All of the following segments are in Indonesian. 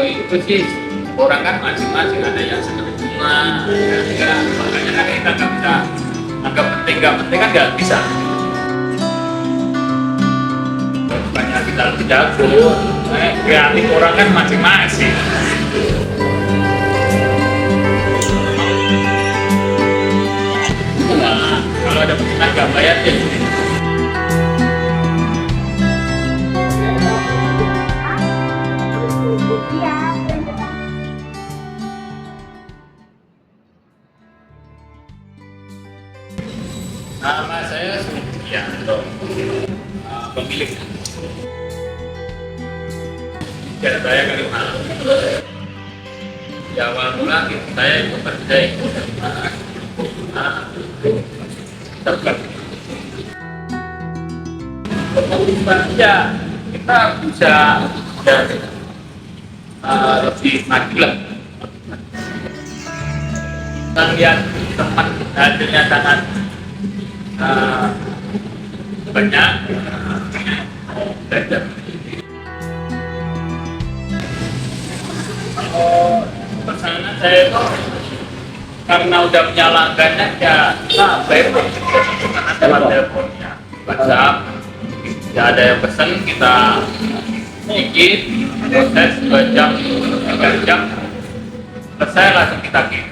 Kalau itu sih orang kan masing-masing, ada yang senang bunga, ada yang enggak. Makanya kan kita nggak bisa anggap penting nggak penting, kan nggak bisa. Banyak kita lebih jago, kreatif orang kan masing-masing. Nah, kalau ada pesanan nggak bayar ya. Nama saya Sugianto, pemilik. Ya, saya kali malam. Di awal mula saya itu kerja itu dapat. Ya, kita bisa lebih maju lah. Kita lihat tempat hasilnya sangat banyak, belajar. Pesanan saya itu karena udah punya langgannya ya kita bayar karena lewat teleponnya, WhatsApp. Ya ada yang pesan, kita sedikit proses 2 jam 3 jam selesai, langsung kita kirim.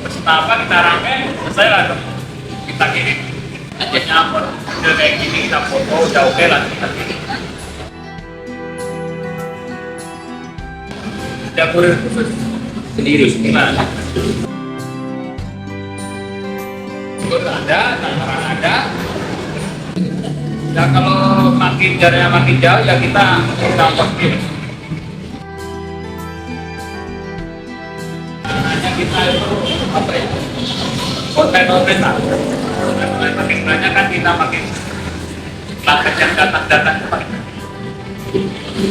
Pesan apa kita rangkai, selesai langsung kita kirim. Aja nyamper udah kayak gini, kita foto udah oke, langsung kita kirim. Ada kurir khusus sendiri gimana? Kurir ada, tantangan ada. Ya kalau makin jaraknya makin jauh ya kita pakai. Hanya kita itu apa ya? Konten-konten lah. Konten makin banyak kan kita makin langkah yang datang pakai.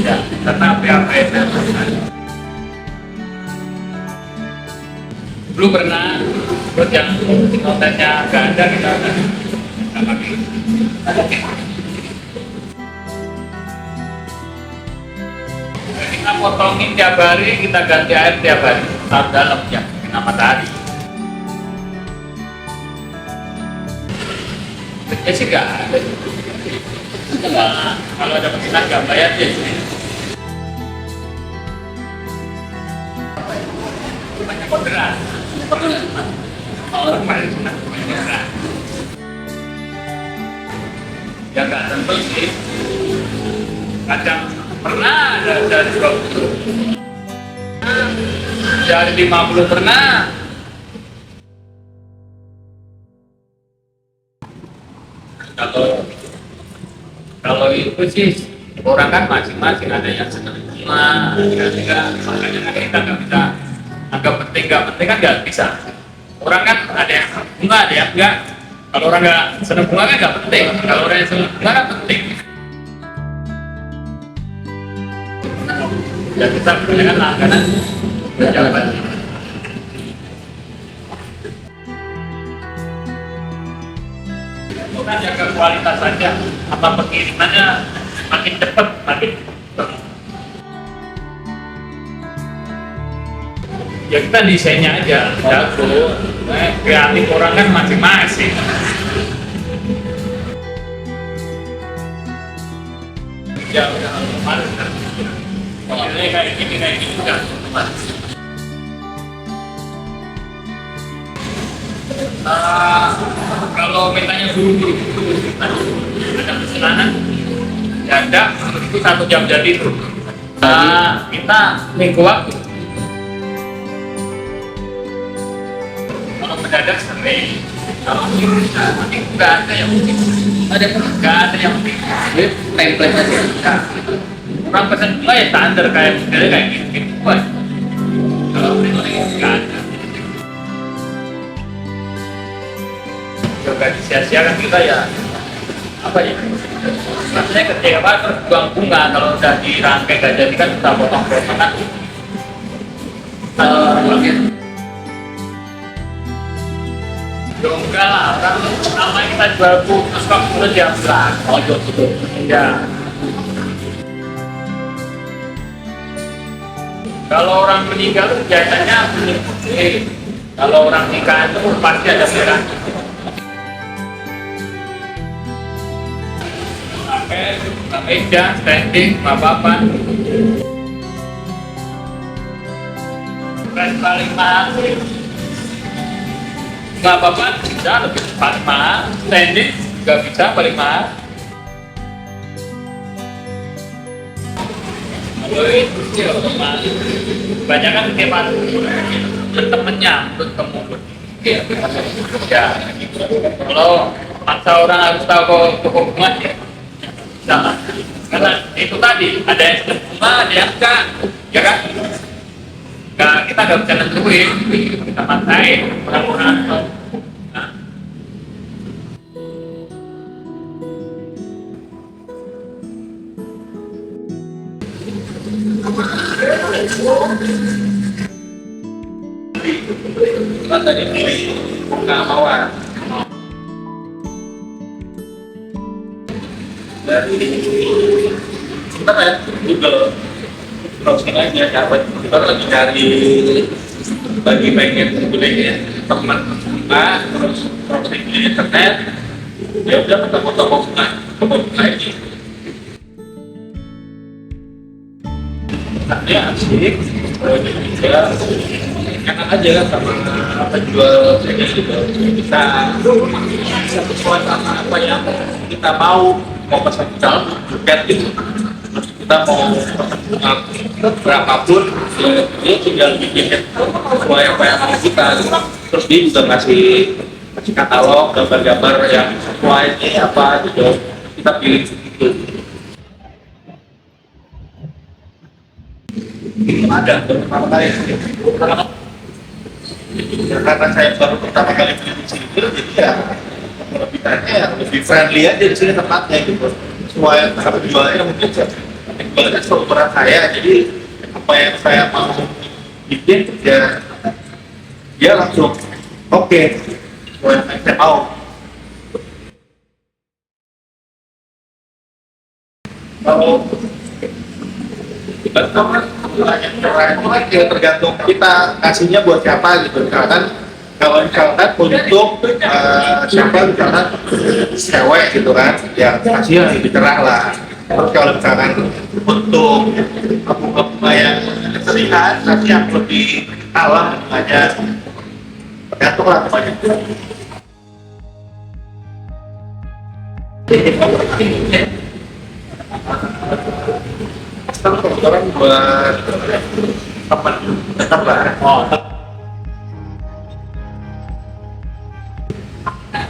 Ya, karena apa ya? Dulu pernah buat yang kontennya nggak ada, kita pakai. Kita potongin tiap hari, kita ganti air tiap hari, taruh dalam ya, kena matahari. Ya sih nggak ada. Kalau ada pesanan nggak bayar ya. Banyak orderan. Ya nggak tentu sih, kadang pernah dari 20 dari 50 pernah. Kalau itu sih orang kan masing-masing, ada yang senang bunga, ada yang enggak. Makanya kan kita nggak bisa anggap penting nggak penting, kan nggak bisa. Orang kan ada yang bunga, ada yang enggak. Kalau orang nggak senang bunga kan nggak penting, kalau orang yang senang bunga kan penting. Ya kita kebanyakan langganan pejabat. Bukan jaga kualitas saja, apa pengirimannya makin cepat, makin ya kita desainnya aja jago, kreatif orang kan masing-masing. Ya udah kemarin kan kayak gini udah kemarin. Kalau mintanya dulu ada pesanan ya ada, itu 1 jam jadi itu. Kita minggu waktu. Kalau mendadak sering, kalau mungkin nggak ada yang mungkin, nggak ada yang mungkin. Template aja. Orang pesan bunga ya standar kayak modelnya kayak gitu. Kalau itu nggak ada. Juga disia-siakan kita ya, apa ya? Maksudnya kecewa terus buang bunga, kalau udah dirangkai gak jadi kan kita potong-potong kan. Enggak lah, orang namanya kita jual terus kok menurut dia bilang, oh gitu. Ya. Kalau orang meninggal itu biasanya kuning putih. Kalau orang nikah itu pasti ada merah. Meja, standing, apa-apa. Paling mahal. Nggak apa-apa, bisa lebih paling mahal. Standing nggak bisa paling mahal. Kalau itu sih banyak kan teman temennya ketemu. Ya, kalau masa orang harus tahu kehubungan ya, salah. Karena itu tadi ada yang bunga, ada yang enggak, ya kan? Nggak, kita nggak bisa nentuin, kita maksain orang-orang. Nah, kan tadi nggak mawar dari kita ya Google browsing aja dapat kita lagi cari bagi pengen budaya teman bunga terus browsing di internet ya udah ketemu toko bunga ini ya asik ya enak aja kan sama penjual ini juga bisa sesuai sama apa yang kita mau pesan calon buket gitu kita mau berapapun dia tinggal bikin sesuai apa yang mau kita terus dia juga ngasih katalog gambar-gambar yang sesuai ini apa gitu kita pilih gitu ada pertama kali ya, karena saya baru pertama kali beli di sini jadi ya kelebihannya ya lebih friendly aja di sini tempatnya gitu sesuai sama jualnya mungkin jualnya seumuran saya jadi apa yang saya mau bikin ya dia langsung oke sesuai yang saya mau kalau ya tergantung kita kasihnya buat siapa gitu misalkan kalau misalkan untuk siapa misalkan cewek gitu kan ya kasih yang lebih cerah lah terus kalau misalkan untuk bunga yang terlihat kasih yang lebih alam aja tergantung lah pokoknya orang buat teman tetap lah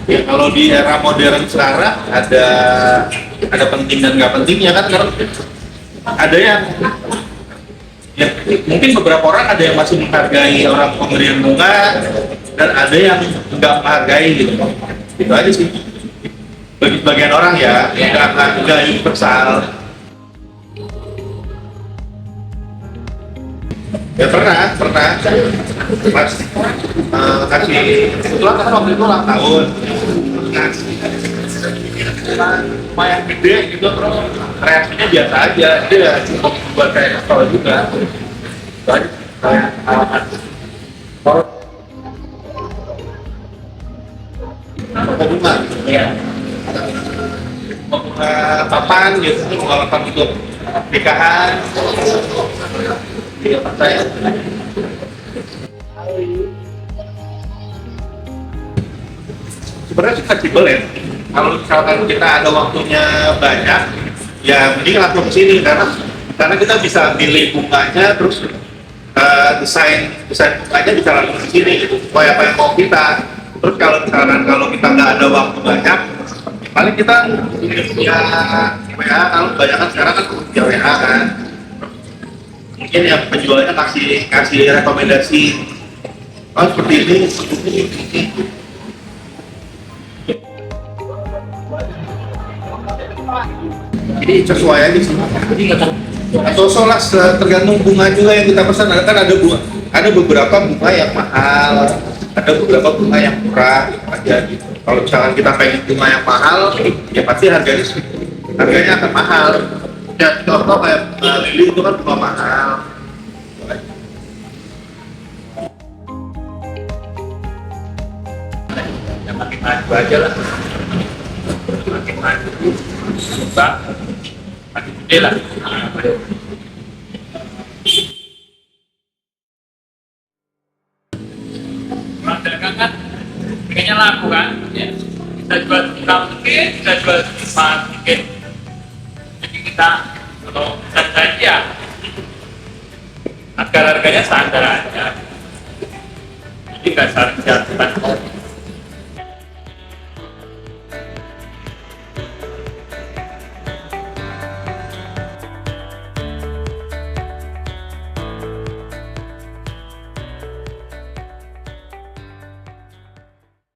ya kalau di era modern sekarang ada penting dan nggak pentingnya kan karena ada yang ya mungkin beberapa orang ada yang masih menghargai orang pemberian bunga dan ada yang nggak menghargai gitu itu aja sih bagi sebagian orang ya nggak universal. Ya pernah pas kasih kebetulan kan waktu itu ulang tahun ngasih lumayan gede gitu terus reaksinya biasa aja dia cukup buat kayak kesel juga itu aja kayak alamat bunga ya bunga papan gitu bunga papan untuk nikahan iya saya sebenarnya sih fleksibel ya kalau misalkan kita ada waktunya banyak ya mending langsung ke sini karena kita bisa pilih bunganya terus desain bunganya bisa langsung ke sini gitu supaya apa yang mau kita terus kalau misalkan kalau kita nggak ada waktu banyak paling kita punya WA kalau kebanyakan sekarang kan punya WA kan mungkin yang penjualnya kasih rekomendasi oh seperti ini jadi sesuai aja sih atau soal tergantung bunga juga yang kita pesan kan ada beberapa bunga yang mahal ada beberapa bunga yang murah gitu aja gitu kalau misalkan kita pengen bunga yang mahal ya pasti harganya akan mahal ya contoh kayak lili itu kan bunga mahal maju aja lah, makin maju Pak, makin gede lah. Orang dagang kan pengennya laku kan, ya. Kita jual 6 mungkin, kita jual 5 mungkin. Jadi kita kalau bisa saja harganya standar aja. Jadi nggak saling jatuhkan.